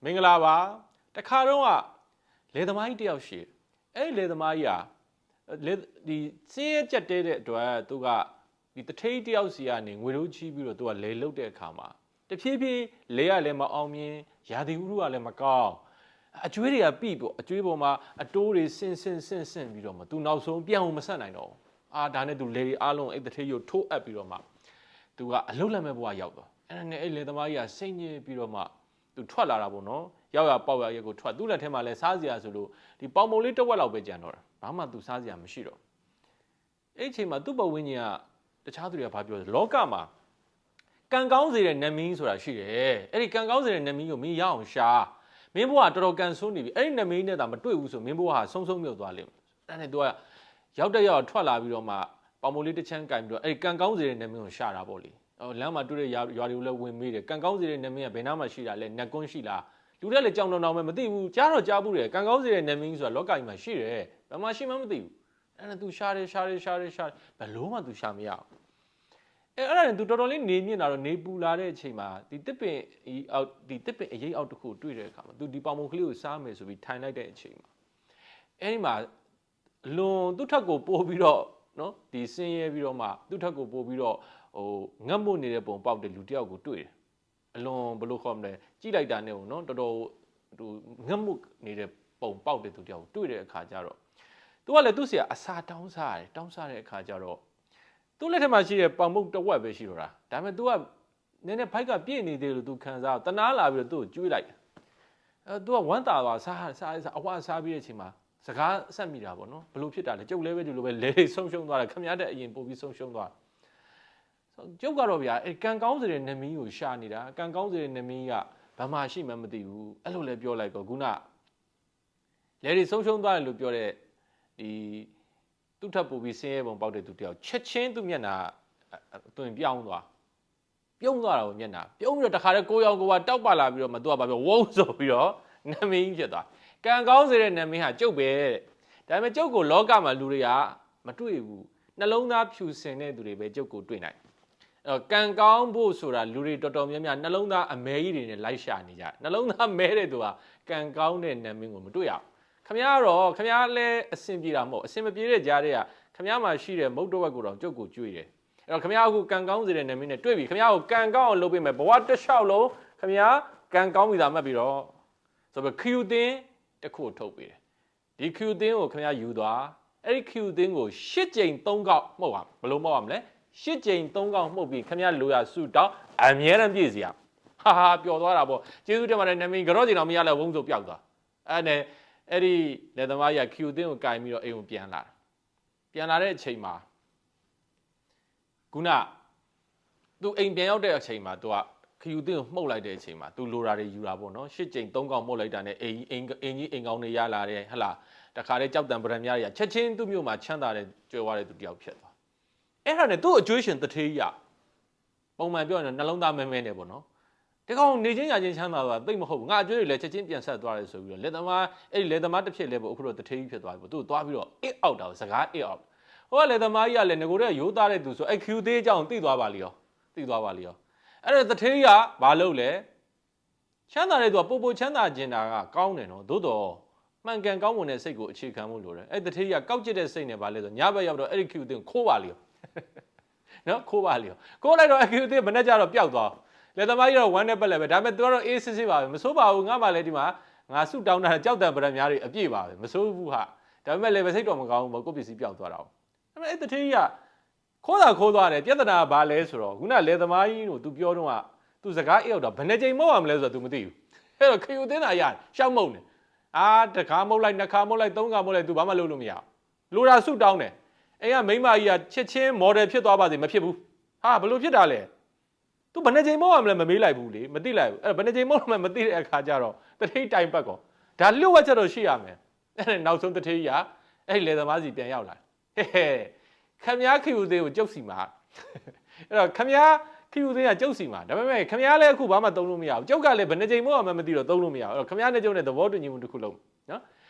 မင်္ဂလာပါတခါတော့လေသမားကြီးတယောက်ရှိအဲ့လေသမားကြီးဒီစင်းရဲကြက်တဲတဲ့အတွက်သူကဒီတထိတ်တယောက်စီကနေငွေတို့ချီးပြီးတော့သူကလေလုတ်တဲ့အခါမှာတဖြည်းဖြည်းလေကလည်းမအောင်မြင်ရာသီဥတုကလည်းမကောင်းအကျွေးတွေကပြိပေါ့အကျွေးပေါ်မှာအတိုးတွေဆင့်ပြီးတော့မှသူနောက်ဆုံးပြန်အောင်မဆက်နိုင်တော့ဒါနဲ့သူလေတွေအားလုံးအဲ့တထိတ်ကိုထိုးအပ်ပြီးတော့မှသူကအလုတ်လက်မဲ့ဘဝရောက်သွားအဲ့နဲ့အဲ့လေသမားကြီးကစိတ်ညစ်ပြီးတော့မှသူထွက်လာတာပေါ့နော်ရောက်ရပေါက်ရရက်ကိုထွက်သူ့လက်ထဲမှာလဲစားစရာဆိုလို့ဒီပေါင်မုံလေးတစ်ဝက်လောက်ပဲကြံတော့တာဘာမှသူစားစရာမရှိတော့အဲ့အချိန်မှာသူ့ပဝင်းကြီးကတခြားသူတွေကဘာပြောလဲလောကမှာကံကောင်းစေတဲ့နမင်းဆိုတာရှိတယ်အဲ့ဒီကံကောင်းစေတဲ့နမင်းကိုမင်းရအောင်ရှာမင်းဘဝတော်တော်ကန်ဆိုးနေပြီအဲ့ဒီနမင်းနဲ့သာမတွေ့ဘူးဆိုမင်းဘဝဟာဆုံးမြုပ်သွားလိမ့်မယ်အဲ့နဲ့သူကရောက်တဲ့ရောက်ထွက်လာပြီးတော့မှပေါင်မုံလေးတစ်ချမ်းကင်ပြီးတော့အဲ့ဒီကံကောင်းစေတဲ့နမင်းကိုရှာတာပေါ့လေလမ်းမှာတွေ့တဲ့ရွာတွေကိုလည်းဝင်မေးတယ်ကံကောင်းစေတဲ့နမင်းကဘယ်နားမှာရှိတာလဲနတ်ကွန်းရှိလားလူတွေလည်းကြောင်တောင်ပဲမသိဘူးကြားတော့ကြားဘူးတယ်ကံကောင်းစေတဲ့နမင်းဆိုတာလောကကြီးမှာရှိတယ်ဘယ်မှာရှိမှမသိဘူးအဲ့ဒါ तू ရှာတယ်ဘယ်လို့မှ तू ရှာမရအောင်အဲ့ဒါနဲ့ तू တော်တော်လေးနေမြင့်လာတော့နေပူလာတဲ့အချိန်မှာဒီတစ်ပင်အောက်ဒီတစ်ပင်အရေးအောက်တစ်ခုတွေ့တဲ့အခါမှာ तू ဒီပေါင်မုံကလေးကိုစားမယ်ဆိုပြီးထိုင်လိုက်တဲ့အချိန်မှာအဲ့ဒီမှာလွန်သူ့ထက်ကိုပို့ပြီးတော့နော်ဒီဆင်းရဲပြီးတော့မှသူ့ထက်ကိုပို့ပြီးတော့ငတ်မွနေတဲ့ပုံပေါက်တဲ့လူတယောက်ကိုတွေ့တယ်အလွန်ဘလို့ခေါ်မလဲကြည့်လိုက်တာနဲ့နော်တော်တော်ငတ်မှုနေတဲ့ပုံပေါက်တဲ့သူတယောက်ကိုတွေ့တဲ့အခါကျတော့သူကလည်းသူ့ဆရာအစာတောင်းစားတဲ့အခါကျတော့သူ့လက်ထက်မှာရှိတဲ့ပေါင်မုတ်တစ်ဝက်ပဲရှိတော့တာဒါပေမဲ့ तू ကနည်းနည်းဖိုက်ကပြည့်နေသေးလို့ तू ခံစားတနာလာပြီးတော့ तू ကိုကျွေးလိုက်သူကဝမ်းသာသွားစားအဝစားပြီးတဲ့အချိန်မှာစကားဆက်မိတာပေါ့နော်ဘလို့ဖြစ်တာလဲကျုပ်လည်းပဲဒီလိုပဲလေဆုံးရှုံးသွားတယ်ခမရတဲ့အရင်ပို့ပြီးဆုံးရှုံးသွားကျုပ်ကတော့ဗျာအဲကံကောင်းစေတဲ့နမီးကိုရှာနေတာကံကောင်းစေတဲ့နမီးကဘာမှရှိမှမသိဘူးအဲ့လိုလည်းပြောလိုက်တော့ခုနလေတွေဆုံးရှုံးသွားတယ်လို့ပြောတဲ့ဒီသူ့ထပ်ပို့ပြီးဆင်းရဲပုံပေါက်တဲ့သူတယောက်ချက်ချင်းသူ့မျက်နှာတွင်ပြုံးသွားတာကိုမျက်နှာပြုံးပြီးတော့တခါတည်းကိုရောင်ကိုပါတောက်ပါလာပြီးတော့မသူကဘာပြောဝုန်းဆိုပြီးတော့နမီးဖြစ်သွားကံကောင်းစေတဲ့နမီးဟာကျုပ်ပဲတဲ့ဒါပေမဲ့ကျုပ်ကိုလောကမှာလူတွေကမတွေ့ဘူးနှလုံးသားဖြူစင်တဲ့သူတွေပဲကျုပ်ကိုတွေ့နိုင်ကံကောင်းဖို့ဆိုတာလူတွေတော်တော်များများနှလုံးသားအမဲကြီးတွေနဲ့လိုက်ရှာနေကြနှလုံးသားမဲတဲ့သူကကံကောင်းတဲ့နမင်းကိုမတွေ့ရဘူးခမရလည်းအစင်ပြေတာမဟုတ်အစင်မပြေတဲ့ကြားတွေကခမရမှာရှိတဲ့မုတ်တော်ဝက်ကိုတော့ကျုပ်ကိုကျွေးတယ်အဲ့တော့ခမရအခုကံကောင်းစေတဲ့နမင်းနဲ့တွေ့ပြီခမရကိုကံကောင်းအောင်လုပ်ပေးမယ်ဘဝတစ်လျှောက်လုံးခမရကံကောင်းပြီသာမှတ်ပြီးတော့ဆိုပြီးခယူသင်းတစ်ခုထုတ်ပေးတယ်ဒီခယူသင်းကိုခမရယူသွားအဲ့ဒီခယူသင်းကို၈ကြိမ်၃ခေါက်မှုတ်ပါဘယ်လိုမှုတ်ရမလဲ၈ကြိမ်၃ခေါက်မှုတ်ပြီးခမရလိုရစုတောင်းအမြဲတမ်းပြည့်စရာဟာပျော်သွားတာပေါ့ကျေးဇူးတင်ပါတယ်နမင်းကြော့ကျင်တော်မရလဲဝုန်းဆိုပျောက်သွားအဲ့ဒီလက်သမားကြီးခယူသင်းကိုကင်ပြီးတော့အိမ်ကိုပြန်လာတဲ့အချိန်မှာခုနသူအိမ်ပြန်ရောက်တဲ့အချိန်မှာသူကခယူသင်းကိုမှုတ်လိုက်တဲ့အချိန်မှာသူလိုတာတွေယူတာပေါ့နော်၈ကြိမ်၃ခေါက်မှုတ်လိုက်တာနဲ့အိမ်ကောင်းတွေရလာတယ်ဟလာတခါတည်းကြောက်တံပရံများတွေကချက်ချင်းသူ့မြို့မှာချမ်းသာတဲ့ကြွယ်ဝတဲ့သူတယောက်ဖြစ်သွားအဲ့ဒါနဲ့သူ့အကျွေးရှင်တထေးကြီးပုံမှန်ပြောရင်နှလုံးသားမဲမဲနေပေါ့နော်ဒီကောင်နေချင်းရချင်းချမ်းသာသွားသိမဟုတ်ဘူးငါအကျွေးတွေလည်းချက်ချင်းပြန်ဆက်သွားတယ်ဆိုပြီးတော့လက်သမားတစ်ဖြစ်လဲပေါ့အခုတော့တထေးကြီးဖြစ်သွားပြီပေါ့သူ့သွားပြီးတော့အစ်အောက်တာစကားအစ်အောက်ဟိုကလက်သမားကြီးကလည်းငကိုတဲ့ရိုးသားတဲ့သူဆိုအဲ့ခူသေးအကြောင်းသိသွားပါလိရောအဲ့ဒါတထေးကြီးကဘာလုပ်လဲချမ်းသာတဲ့သူကပိုချမ်းသာကျင်တာကကောင်းတယ်နော်သို့တော့မှန်ကန်ကောင်းမွန်တဲ့စိတ်ကိုအခြေခံမှုလိုတယ်အဲ့တထေးကြီးကကောက်ကျစ်တဲ့စိတ်နဲ့ဘာလဲဆိုညဘက်ရောက်တော့အဲ့ဒီခူသေးကိုခိုးပါလိရောနော်ခိုးပါလိရောကိုလိုက်တော့အခူသေးမနဲ့ကြတော့ပျောက်သွားလက်သမားကြီးတော့ဝမ်းနဲ့ပက်လဲပဲဒါပေမဲ့သူကတော့အေးစစ်ပါပဲမစိုးပါဘူးငါမှလည်းဒီမှာငါစုတောင်းတာကြောက်တံပရံများတွေအပြည့်ပါပဲမစိုးဘူးဟာဒါပေမဲ့လည်းပဲစိတ်တော်မကောင်းဘူးပေါ့ကိုပစ္စည်းပျောက်သွားတာဒါပေမဲ့အဲ့တထေးကြီးကခိုးသွားတယ်ပြဿနာဘာလဲဆိုတော့ခုနလက်သမားကြီးတို့ तू ပြောတော့က तू စကားအေးတော့ဘယ်နှကြိမ်မဟုတ်ရမလဲဆိုတော့ तू မသိဘူးအဲ့တော့ခယူသင်းတာရတယ်ရှောက်မုံတယ်တစ်ခါမုတ်လိုက်နှစ်ခါမုတ်လိုက်သုံးခါမုတ်လိုက် तू ဘာမှလုပ်လို့မရဘူးလိုတာစုတောင်းတယ်အိမ်ကမိန်းမကြီးကချစ်ချင်းမော်ဒယ်ဖြစ်သွားပါစေမဖြစ်ဘူးဟာဘလို့ဖြစ်တာလဲ तू ဘယ်နှကြိမ်မဟုတ်ရမလဲမမေးလိုက်ဘူးလေမသိလိုက်ဘူးအဲ့ဘယ်နှကြိမ်မဟုတ်မှမသိတဲ့အခါကျတော့တထေးတိုင်ပတ်ကောဒါလျှို့ဝှက်ချက်တော့ရှိရမယ်အဲ့နောက်ဆုံးတထေးကြီးကအဲ့လေသမားစီပြန်ရောက်လာဟဲ့ခမည်းခယူသေးကိုကျုပ်စီမှာအဲ့တော့ခမည်းခယူသေးကကျုပ်စီမှာဒါပေမဲ့ခမည်းလည်းအခုဘာမှသုံးလို့မရဘူးကျုပ်ကလည်းဘယ်နှကြိမ်မဟုတ်မှမသိတော့သုံးလို့မရဘူးအဲ့တော့ခမည်းနဲ့ကျုပ်နဲ့သဘောတူညီမှုတစ်ခုလုံးနော်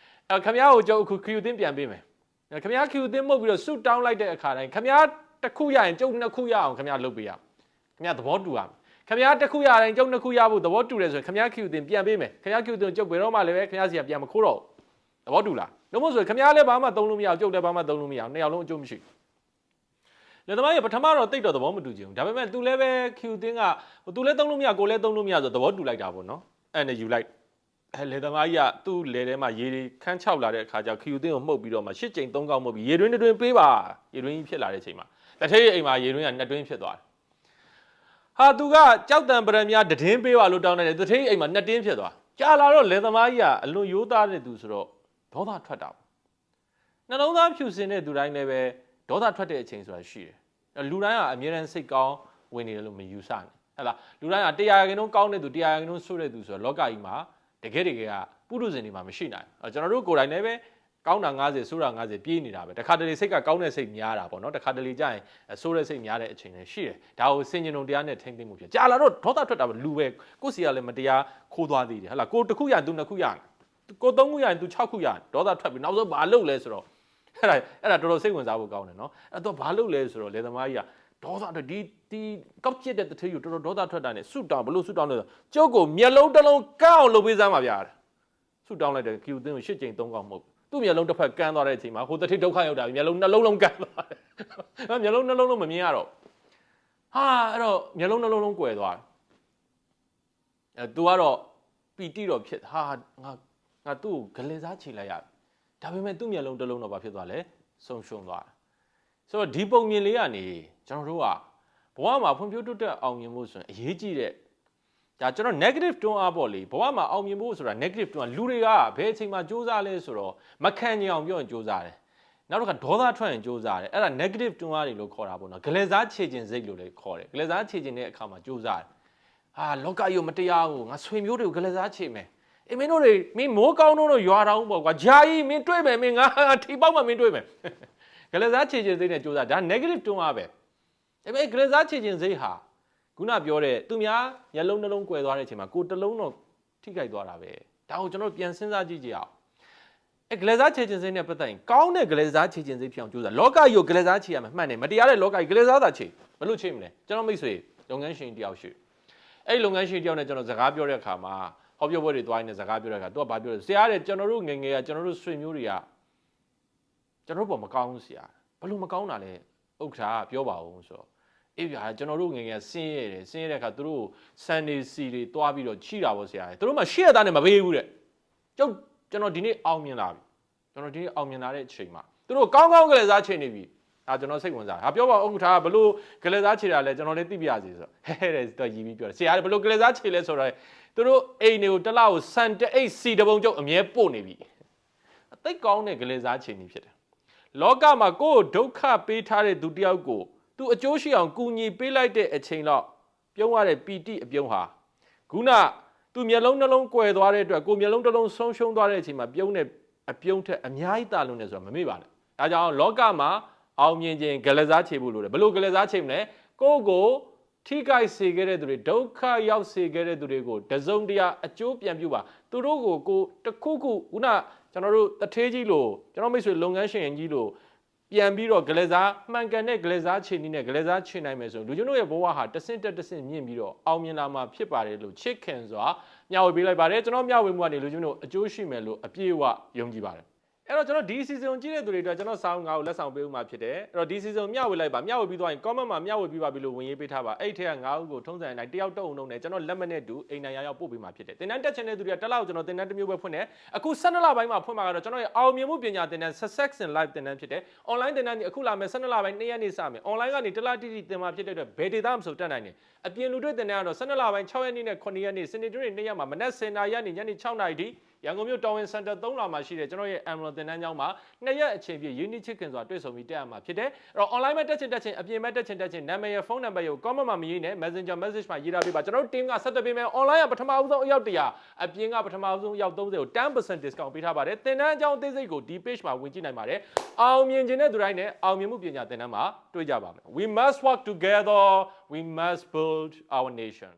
အဲ့ခမည်းကိုကျုပ်အခုခယူသေးပြန်ပေးမယ်ခမည်းခယူသေးမှုတ်ပြီးတော့စုတောင်းလိုက်တဲ့အခါတိုင်းခမည်းတစ်ခုရရင်ကျုပ်နှစ်ခုရအောင်ခမည်းလုပ်ပေးရခမည်းသဘောတူရမယ်ခ ခင်ဗျားတစ်ခုရတိုင်းကျုပ်နှစ်ခုရဖို့သဘောတူတယ်ဆိုရင်ခင်ဗျား Q တင်ပြန်ပေးမယ်ခင်ဗျား Q တင်ကျုပ်ဘယ်တော့မှလည်းပဲခင်ဗျားစီကပြန်မခိုးတော့သဘောတူလားလို့မို့ဆိုခင်ဗျားလည်းဘာမှသုံးလို့မရအောင်ကျုပ်လည်းဘာမှသုံးလို့မရအောင်နှစ်ယောက်လုံးအကျိုးမရှိလေသမားကြီးပထမတော့တိတ်တော့သဘောမတူချင်ဘူးဒါပေမဲ့ तू လည်းပဲ Q တင်က तू လည်းသုံးလို့မရကိုလည်းသုံးလို့မရဆိုသဘောတူလိုက်တာပေါ့နော်အဲ့နဲ့ယူလိုက်လေသမားကြီးကသူ့လေထဲမှာရေတွေခန်းချောက်လာတဲ့အခါကျ Q တင်ကိုမှုတ်ပြီးတော့မှ၈ချိန်၃កောက်မှုတ်ပြီးရေတွင်းတွင်းပေးပါရေတွင်းကြီးဖြစ်လာတဲ့အချိန်မှာတထေးအိမ်မှာရေတွင်းကနှစ်တွင်းဖြစ်သွားတယ်ဟာသူကကြောက်တံပရံများတည်င်းပေးပါလို့တောင်းတယ်တထေးအိမ်မှာနှစ်တင်းဖြစ်သွားကြာလာတော့လေသမားကြီးကအလွန်ရိုးသားတဲ့သူဆိုတော့ဒေါသထွက်တာနှလုံးသားဖြူစင်တဲ့သူတိုင်းလည်းပဲဒေါသထွက်တဲ့အချိန်ဆိုတာရှိတယ်လူတိုင်းကအမြဲတမ်းစိတ်ကောင်းဝင်နေတယ်လို့မယူဆနဲ့ဟဲ့လားလူတိုင်းက100%ကောင်းတဲ့သူ100%ဆိုးတဲ့သူဆိုတော့လောကကြီးမှာတကယ်ကပုရုဇဉ်တွေမှာမရှိနိုင်ကျွန်တော်တို့ကိုယ်တိုင်လည်းပဲကောင်းတာ90ဆိုးတာ90ပြေးနေတာပဲတခါတလေစိတ်ကကောင်းတဲ့စိတ်များတာပေါ့နော်တခါတလေကျရင်ဆိုးတဲ့စိတ်များတဲ့အချိန်လည်းရှိတယ်ဒါကိုစင်ကြင်ုံတရားနဲ့ထိမ့်သိမ့်မှုဖြစ်ကြာလာတော့ဒေါသထွက်တာပဲလူပဲကိုယ်စီကလည်းမတရားခိုးသွားသေးတယ်ဟဲ့လားကိုတစ်ခုရရင်သူနှစ်ခုရကို3ခုရရင်သူ6ခုရဒေါသထွက်ပြီးနောက်ဆုံးဘာလုပ်လဲဆိုတော့အဲ့ဒါတော်တော်စိတ်ဝင်စားဖို့ကောင်းတယ်နော်အဲ့တော့ဘာလုပ်လဲဆိုတော့လေသမားကြီးကဒေါသဒီကောက်ကျစ်တဲ့တထေးကိုတော်တော်ဒေါသထွက်တာနဲ့ဆူတောင်းဘလို့ဆူတောင်းလဲဆိုကျုပ်ကိုမျက်လုံးတစ်လုံးကောက်အောင်လုပ်ပေးစမ်းပါဗျာဆူတောင်းလိုက်တယ် Q သင်းကို၈ချိန်3កောက်မှုတ်သူ့မျက်လုံးတစ်ဖက်ကန်းသွားတဲ့အချိန်မှာဟိုတထေးဒုက္ခရောက်တာမျက်လုံးနှလုံးလုံးကန်းသွားတယ်မျက်လုံးနှလုံးလုံးမမြင်ရတော့ဟာအဲ့တော့မျက်လုံးနှလုံးလုံးကွယ်သွားတယ်သူကတော့ပီတိတော့ဖြစ်ဟာငါသူ့ကိုဂလဲစားချေလိုက်ရဒါပေမဲ့သူ့မျက်လုံးတစ်လုံးတော့ဘာဖြစ်သွားလဲဆုံးရှုံးသွားတယ်ဆိုတော့ဒီပုံမြင်လေးကနေကျွန်တော်တို့ကဘဝမှာဖွံ့ဖြိုးတိုးတက်အောင်မြင်ဖို့ဆိုရင်အရေးကြီးတဲ့ဒါကျွန်တော် negative တွန်းအားပေါ့လေဘဝမှာအောင်မြင်ဖို့ဆိုတာ negative တွန်းအားလူတွေကဘယ်အချိန်မှာစူးစမ်းလဲဆိုတော့မခံကြအောင်ပြောရင်စူးစမ်းတယ်နောက်တော့ဒေါသထွက်ရင်စူးစမ်းတယ်အဲ့ဒါ negative တွန်းအားတွေလို့ခေါ်တာပေါ့နော်ဂလဲစားခြေခြင်းစိတ်လို့လည်းခေါ်တယ်ဂလဲစားခြေခြင်းတဲ့အခါမှာစူးစမ်းတယ်ဟာလောကကြီးကိုမတရားဘူးငါဆွေမျိုးတွေကိုဂလဲစားခြေမယ်အေးမင်းတို့တွေမင်းမိုးကောင်းတော့ရွာတောင်းပေါ့ကွာဂျာကြီးမင်းတွေ့မယ်မင်းငါထီပေါက်မှမင်းတွေ့မယ်ဂလဲစားခြေခြင်းစိတ်နဲ့စူးစမ်းဒါ negative တွန်းအားပဲဒါပေမဲ့ဂလဲစားခြေခြင်းစိတ်ဟာခုနပြောတဲ့သူများမျက်လုံးနှလုံးကွယ်သွားတဲ့အချိန်မှာကိုယ်တစ်လုံးတော့ထိခိုက်သွားတာပဲဒါကိုကျွန်တော်ပြန်စဉ်းစားကြည့်ကြအောင်ဂလဲစားခြေခြင်းစိတ်နဲ့ပတ်သက်ရင်ကောင်းတဲ့ဂလဲစားခြေခြင်းစိတ်ဖြစ်အောင်ကြိုးစားလောကကြီးကိုဂလဲစားခြေရမယ်မှန်တယ်မတရားတဲ့လောကကြီးဂလဲစားတာခြေဘယ်လိုခြေမလဲကျွန်တော်မိတ်ဆွေလုပ်ငန်းရှင်တယောက်ရှိအဲ့လုပ်ငန်းရှင်တယောက်နဲ့ကျွန်တော်စကားပြောတဲ့အခါမှာဟောပြောပွဲတွေသွားနေစကားပြောတဲ့အခါသူကဘာပြောလဲဆရာတဲ့ကျွန်တော်တို့ငယ်ငယ်ကကျွန်တော်တို့ဆွေမျိုးတွေကကျွန်တော်တို့ပေါ်မကောင်းဘူးဆရာဘယ်လိုမကောင်းတာလဲဥက္ကဋ္ဌပြောပါဦးဆိုတော့အေးဗျာကျွန်တော်တို့ငယ်ငယ်ဆင်းရဲတယ်ဆင်းရဲတဲ့အခါသူတို့စန်နေစီတွေတွားပြီးတော့ချိတာပေါ့ဆရာသူတို့မှရှေ့ရသားနဲ့မပေးဘူးတဲ့ကျွန်တော်ဒီနေ့အောင်မြင်လာပြီကျွန်တော်ဒီနေ့အောင်မြင်လာတဲ့အချိန်မှာသူတို့ကောင်းကောင်းကလေးစားချိန်နေပြီဒါကျွန်တော်စိတ်ဝင်စားဟာပြောပါဥက္ကဋ္ဌကဘလို့ကလေးစားခြေတာလဲကျွန်တော်လည်းသိပြရစီဆိုဟဲတဲ့တော့ရည်ပြီးပြောတယ်ဆရာကဘလို့ကလေးစားခြေလဲဆိုတော့သူတို့အိမ်တွေကိုတစ်လောက်စံတအိတ်စီတပုံကျုပ်အမြဲပို့နေပြီအသိကောင်းတဲ့ကလေးစားခြေနေဖြစ်တယ်လောကမှာကိုယ်ဒုက္ခပေးထားတဲ့သူတယောက်ကိုသူအကျိုးရှိအောင်ကူညီပေးလိုက်တဲ့အချိန်တော့ပြုံးရတဲ့ပီတိအပြုံးဟာခုနသူမျက်လုံးနှလုံးကွယ်သွားတဲ့အတွက်ကိုမျက်လုံးတစ်လုံးဆုံးရှုံးသွားတဲ့အချိန်မှာပြုံးတဲ့အပြုံးထက်အများကြီးတာလွန်နေဆိုတော့မမေ့ပါနဲ့ဒါကြောင့်လောကမှာအောင်မြင်ခြင်းဂလဲစားချေဖို့လိုတယ်ဘလို့ဂလဲစားချေမလဲကိုထိခိုက်စေခဲ့တဲ့သူတွေဒုက္ခရောက်စေခဲ့တဲ့သူတွေကိုတစုံတရာအကျိုးပြန်ပြုပါသူတို့ကိုတစ်ခုခုခုနကျွန်တော်တို့တထေးကြီးလို့ကျွန်တော်မိတ်ဆွေလုပ်ငန်းရှင်ကြီးလို့ပြန်ပြီးတော့ဂလဲစားမှန်ကန်တဲ့ဂလဲစားချေနည်းနဲ့ဂလဲစားချေနိုင်မယ်ဆိုလူကျွန်တော်ရဲ့ဘဝဟာတဆင့်တက်တဆင့်မြင့်ပြီးတော့အောင်မြင်လာမှာဖြစ်ပါတယ်လို့ချစ်ခင်စွာမျှဝေပေးလိုက်ပါတယ်ကျွန်တော်မျှဝေမှုကနေလူကျွန်တော်အကျိုးရှိမယ်လို့အပြည့်အဝယုံကြည်ပါတယ်အဲ့တော့ကျွန်တော်ဒီ season ကြည့်တဲ့သူတွေအတွက်ကျွန်တော်ဆောင်းငါ့ကိုလက်ဆောင်ပေးဦးမှာဖြစ်တယ်အဲ့တော့ဒီ season မျှဝေလိုက်ပါမျှဝေပြီးသွားရင် comment မှာမျှဝေပြီးပါပြီလို့ဝင်ရေးပေးထားပါအဲ့ထက်ကငါ့ကိုထုံးစံအတိုင်းတယောက်တုံးနဲ့ကျွန်တော်လက်မနဲ့တူအိမ်နိုင်ရောက်ပို့ပေးမှာဖြစ်တယ်တင်တန်းတက်ချင်တဲ့သူတွေကတက်လောက်ကျွန်တော်တင်တန်းတစ်မျိုးပဲဖွင့်တယ်အခု12လပိုင်းမှာဖွင့်မှာကတော့ကျွန်တော်ရဲ့အောင်မြင်မှုပညာတင်တန်း success in life တင်တန်းဖြစ်တယ် online တင်တန်းဒီအခုလာမယ်12လပိုင်း2ရက်နေ့စမယ် online ကနေတစ်လတိတိတင်မှာဖြစ်တဲ့အတွက်ဘယ်ဒေတာမှမဆိုတက်နိုင်တယ်အပြင်လူတွေတင်တန်းကတော့12လပိုင်း6ရက်နေ့နဲ့9ရက်နေ့စနေနေ့2ရက်မှာမနက်10:00နာရီကနေညနေ6:00နာရီထိရန်ကုန်မြို့တော်ဝင်စင်တာ3လမှာရှိတဲ့ကျွန်တော်ရဲ့ Amron တင်တန်းကျောင်းမှာ2ရက်အချိန်ပြည့် Unity Chicken ဆိုတာတွေ့ဆုံပြီးတက်ရမှာဖြစ်တယ်အဲ့တော့ online မှာတက်ချင်အပြင်မှာတက်ချင်နာမည်ရဖုန်းနံပါတ်ကို comment မှာမရေးနဲ့ Messenger message မှာရေးထားပေးပါကျွန်တော်တို့ team ကဆက်သွယ်ပေးမယ် online ကပထမဦးဆုံးအယောက်100အပြင်ကပထမဦးဆုံးအယောက်30ကို 10% discount ပေးထားပါတယ်တင်တန်းအကြောင်းအသေးစိတ်ကိုဒီ page မှာဝင်ကြည့်နိုင်ပါတယ်အောင်မြင်ခြင်းတဲ့သူတိုင်းနဲ့အောင်မြင်မှုပညာတင်တန်းမှာတွေ့ကြပါမယ် We must work together we must build our nation